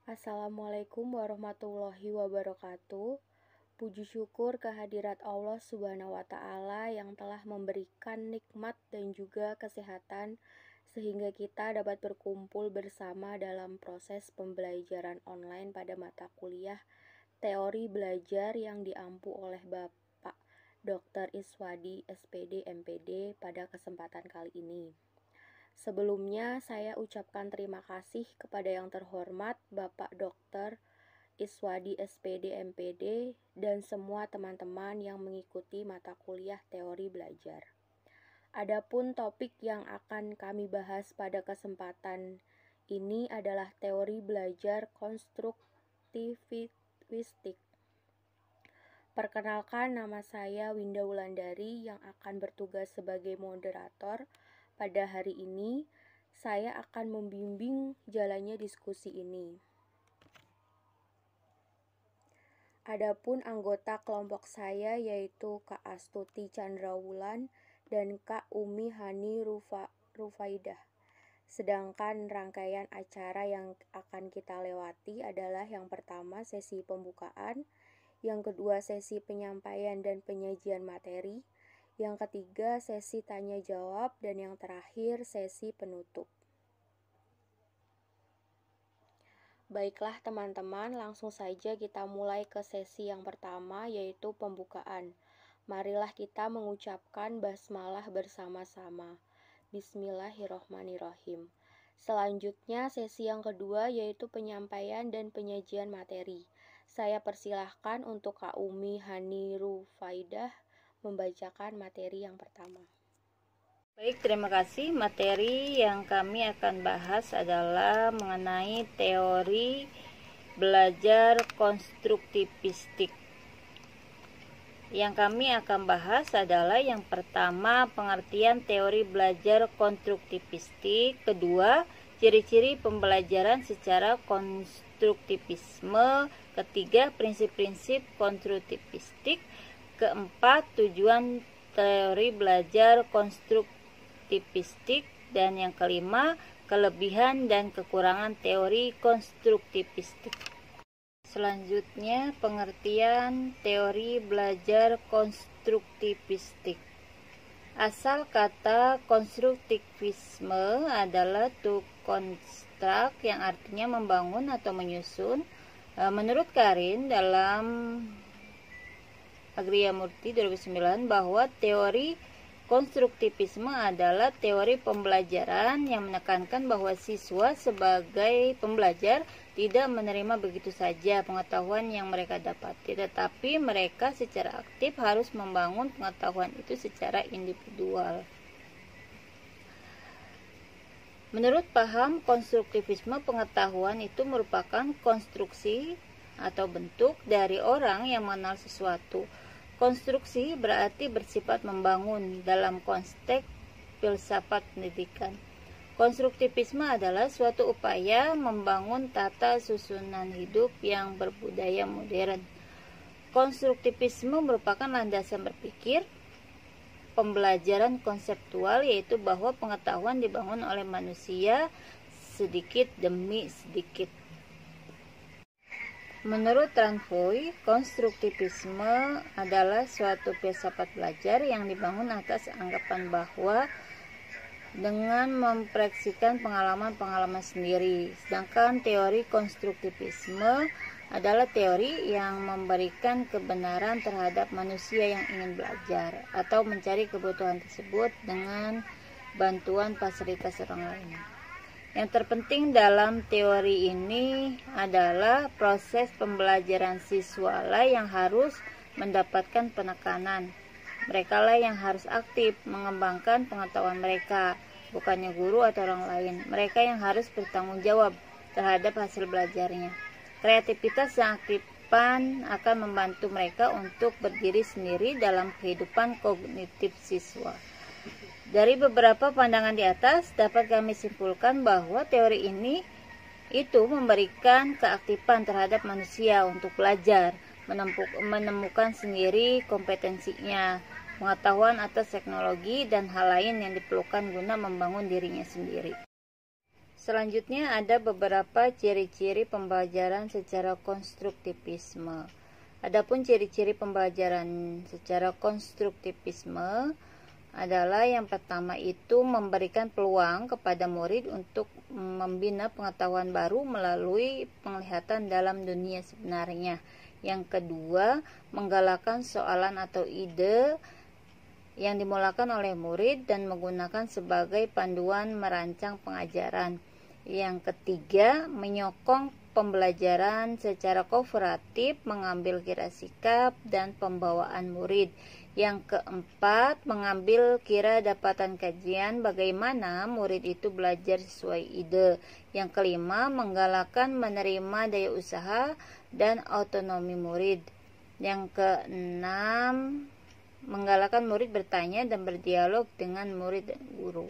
Assalamualaikum warahmatullahi wabarakatuh. Puji syukur kehadirat Allah Subhanahu wa Ta'ala yang telah memberikan nikmat dan juga kesehatan sehingga kita dapat berkumpul bersama dalam proses pembelajaran online pada mata kuliah teori belajar yang diampu oleh Bapak Dr. Iswadi SPD MPD pada kesempatan kali ini. Sebelumnya saya ucapkan terima kasih kepada yang terhormat Bapak Dr. Iswadi SPD MPD dan semua teman-teman yang mengikuti mata kuliah teori belajar. Adapun topik yang akan kami bahas pada kesempatan ini adalah teori belajar konstruktivistik. Perkenalkan, nama saya Winda Wulandari yang akan bertugas sebagai moderator. Pada hari ini, saya akan membimbing jalannya diskusi ini. Adapun anggota kelompok saya yaitu Kak Astuti Chandrawulan dan Kak Umi Hani Rufaidah. Sedangkan rangkaian acara yang akan kita lewati adalah yang pertama sesi pembukaan, yang kedua sesi penyampaian dan penyajian materi, yang ketiga sesi tanya jawab, dan yang terakhir sesi penutup. Baiklah teman-teman, langsung saja kita mulai ke sesi yang pertama yaitu pembukaan. Marilah kita mengucapkan basmalah bersama-sama. Bismillahirrohmanirrohim. Selanjutnya sesi yang kedua yaitu penyampaian dan penyajian materi. Saya persilahkan untuk Kak Umi Hani Rufaidah membacakan materi yang pertama. Baik, terima kasih. Materi yang kami akan bahas adalah mengenai teori belajar konstruktivistik. Yang kami akan bahas adalah yang pertama, pengertian teori belajar konstruktivistik. Kedua, ciri-ciri pembelajaran secara konstruktivisme. Ketiga, prinsip-prinsip konstruktivistik. Keempat, tujuan teori belajar konstruktivistik. Dan yang kelima, kelebihan dan kekurangan teori konstruktivistik. Selanjutnya, pengertian teori belajar konstruktivistik. Asal kata konstruktivisme adalah to construct, yang artinya membangun atau menyusun. Menurut Karin dalam Agriamurti 2009 bahwa teori konstruktivisme adalah teori pembelajaran yang menekankan bahwa siswa sebagai pembelajar tidak menerima begitu saja pengetahuan yang mereka dapati, tetapi mereka secara aktif harus membangun pengetahuan itu secara individual. Menurut paham konstruktivisme, pengetahuan itu merupakan konstruksi atau bentuk dari orang yang mengenal sesuatu. Konstruksi berarti bersifat membangun dalam konteks filsafat pendidikan. Konstruktivisme adalah suatu upaya membangun tata susunan hidup yang berbudaya modern. Konstruktivisme merupakan landasan berpikir pembelajaran konseptual, yaitu bahwa pengetahuan dibangun oleh manusia sedikit demi sedikit. Menurut Ranfoy, konstruktivisme adalah suatu filsafat belajar yang dibangun atas anggapan bahwa dengan mempraksikan pengalaman-pengalaman sendiri. Sedangkan teori konstruktivisme adalah teori yang memberikan kebenaran terhadap manusia yang ingin belajar atau mencari kebutuhan tersebut dengan bantuan fasilitas orang lain. Yang terpenting dalam teori ini adalah proses pembelajaran siswa lah yang harus mendapatkan penekanan. Mereka lah yang harus aktif mengembangkan pengetahuan mereka, bukannya guru atau orang lain. Mereka yang harus bertanggung jawab terhadap hasil belajarnya. Kreativitas dan aktifan akan membantu mereka untuk berdiri sendiri dalam kehidupan kognitif siswa. Dari beberapa pandangan di atas, dapat kami simpulkan bahwa teori ini itu memberikan keaktifan terhadap manusia untuk belajar, menemukan sendiri kompetensinya, pengetahuan atas teknologi, dan hal lain yang diperlukan guna membangun dirinya sendiri. Selanjutnya ada beberapa ciri-ciri pembelajaran secara konstruktivisme. Adapun ciri-ciri pembelajaran secara konstruktivisme adalah yang pertama itu memberikan peluang kepada murid untuk membina pengetahuan baru melalui penglihatan dalam dunia sebenarnya. Yang kedua, menggalakkan soalan atau ide yang dimulakan oleh murid dan menggunakan sebagai panduan merancang pengajaran. Yang ketiga, menyokong pembelajaran secara kooperatif, mengambil kira sikap dan pembawaan murid. Yang keempat, mengambil kira dapatan kajian bagaimana murid itu belajar sesuai ide. Yang kelima, menggalakkan menerima daya usaha dan otonomi murid. Yang keenam, menggalakkan murid bertanya dan berdialog dengan murid dan guru.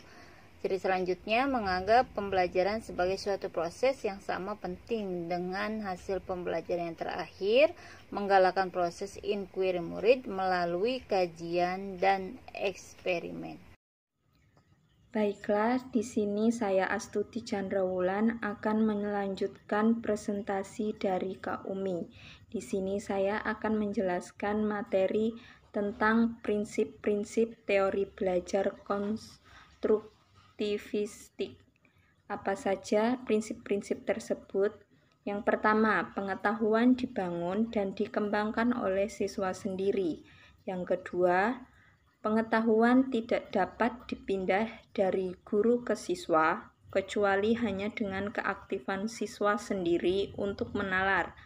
Ciri selanjutnya, menganggap pembelajaran sebagai suatu proses yang sama penting dengan hasil pembelajaran yang terakhir, menggalakkan proses inquiry murid melalui kajian dan eksperimen. Baiklah, di sini saya Astuti Chandrawulan akan melanjutkan presentasi dari Kak Umi. Di sini saya akan menjelaskan materi tentang prinsip-prinsip teori belajar konstruktivistik. Apa saja prinsip-prinsip tersebut? Yang pertama, pengetahuan dibangun dan dikembangkan oleh siswa sendiri. Yang kedua, pengetahuan tidak dapat dipindah dari guru ke siswa, kecuali hanya dengan keaktifan siswa sendiri untuk menalar.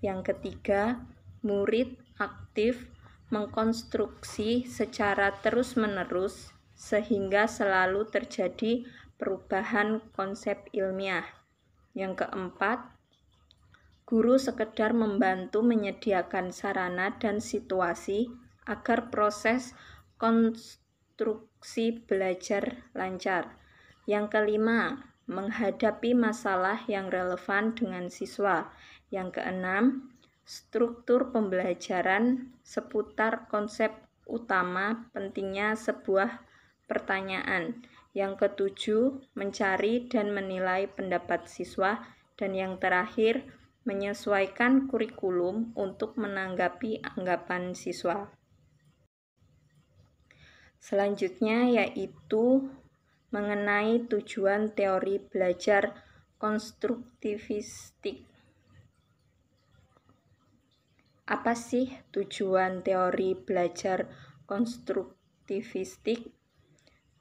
Yang ketiga, murid aktif mengkonstruksi secara terus-menerus sehingga selalu terjadi perubahan konsep ilmiah. Yang keempat, guru sekedar membantu menyediakan sarana dan situasi agar proses konstruksi belajar lancar. Yang kelima, menghadapi masalah yang relevan dengan siswa. Yang keenam, struktur pembelajaran seputar konsep utama pentingnya sebuah pertanyaan. Yang ketujuh, mencari dan menilai pendapat siswa. Dan yang terakhir, menyesuaikan kurikulum untuk menanggapi anggapan siswa. Selanjutnya yaitu mengenai tujuan teori belajar konstruktivistik. Apa sih tujuan teori belajar konstruktivistik?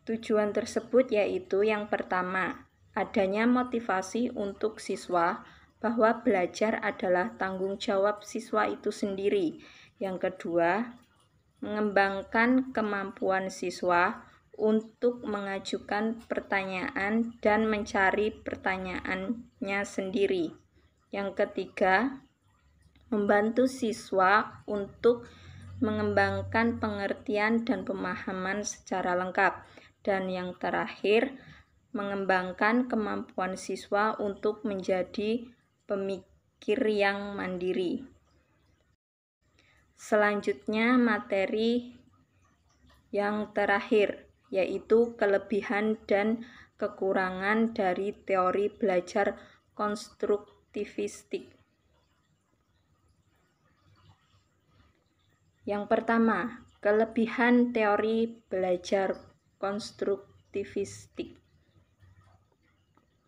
Tujuan tersebut yaitu yang pertama, adanya motivasi untuk siswa bahwa belajar adalah tanggung jawab siswa itu sendiri. Yang kedua, mengembangkan kemampuan siswa untuk mengajukan pertanyaan dan mencari pertanyaannya sendiri. Yang ketiga, membantu siswa untuk mengembangkan pengertian dan pemahaman secara lengkap. Dan yang terakhir, mengembangkan kemampuan siswa untuk menjadi pemikir yang mandiri. Selanjutnya materi yang terakhir, yaitu kelebihan dan kekurangan dari teori belajar konstruktivistik. Yang pertama, kelebihan teori belajar konstruktivistik,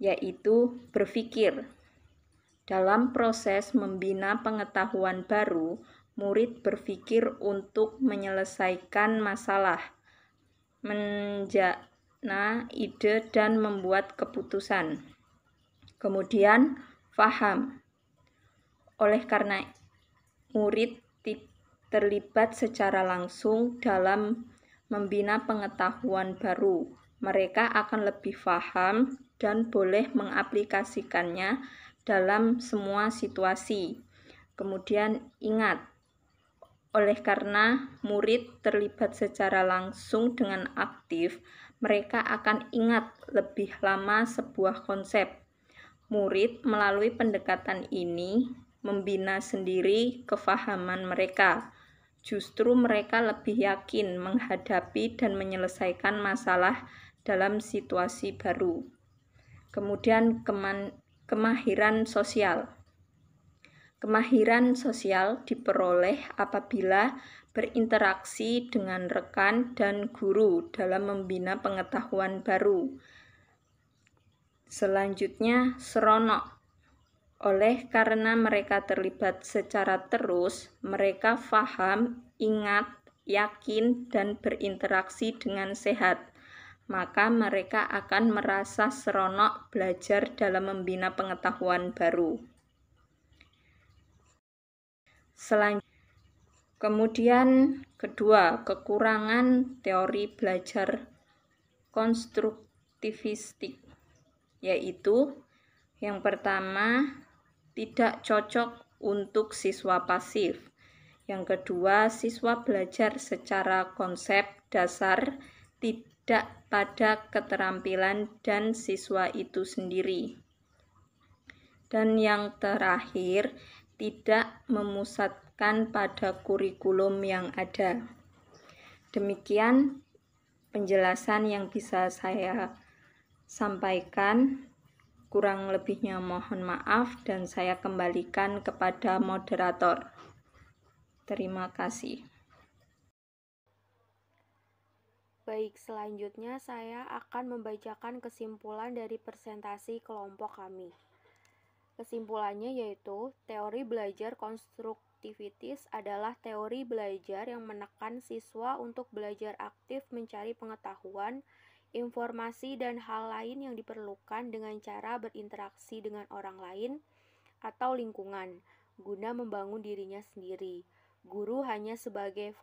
yaitu berpikir. Dalam proses membina pengetahuan baru, murid berpikir untuk menyelesaikan masalah, menjana ide dan membuat keputusan. Kemudian, paham. Oleh karena murid terlibat secara langsung dalam membina pengetahuan baru, mereka akan lebih paham dan boleh mengaplikasikannya dalam semua situasi. Kemudian ingat, oleh karena murid terlibat secara langsung dengan aktif, mereka akan ingat lebih lama sebuah konsep. Murid melalui pendekatan ini membina sendiri kefahaman mereka. Justru mereka lebih yakin menghadapi dan menyelesaikan masalah dalam situasi baru. Kemudian kemahiran sosial. Kemahiran sosial diperoleh apabila berinteraksi dengan rekan dan guru dalam membina pengetahuan baru. Selanjutnya, seronok. Oleh karena mereka terlibat secara terus, mereka paham, ingat, yakin, dan berinteraksi dengan sehat. Maka mereka akan merasa seronok belajar dalam membina pengetahuan baru. Kemudian kedua, kekurangan teori belajar konstruktivistik, yaitu yang pertama, tidak cocok untuk siswa pasif. Yang kedua, siswa belajar secara konsep dasar, tidak pada keterampilan dan siswa itu sendiri. Dan yang terakhir, tidak memusatkan pada kurikulum yang ada. Demikian penjelasan yang bisa saya sampaikan. Kurang lebihnya mohon maaf dan saya kembalikan kepada moderator. Terima kasih. Baik, selanjutnya saya akan membacakan kesimpulan dari presentasi kelompok kami. Kesimpulannya yaitu, teori belajar konstruktivitis adalah teori belajar yang menekan siswa untuk belajar aktif mencari pengetahuan, informasi, dan hal lain yang diperlukan dengan cara berinteraksi dengan orang lain atau lingkungan, guna membangun dirinya sendiri. Guru hanya sebagai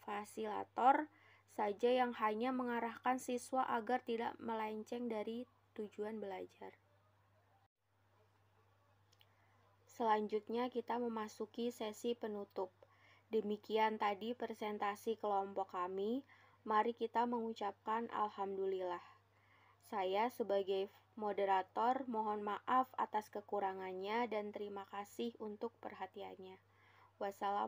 fasilitator saja yang hanya mengarahkan siswa agar tidak melenceng dari tujuan belajar. Selanjutnya kita memasuki sesi penutup. Demikian tadi presentasi kelompok kami. Mari kita mengucapkan alhamdulillah. Saya sebagai moderator mohon maaf atas kekurangannya dan terima kasih untuk perhatiannya. Wassalamualaikum.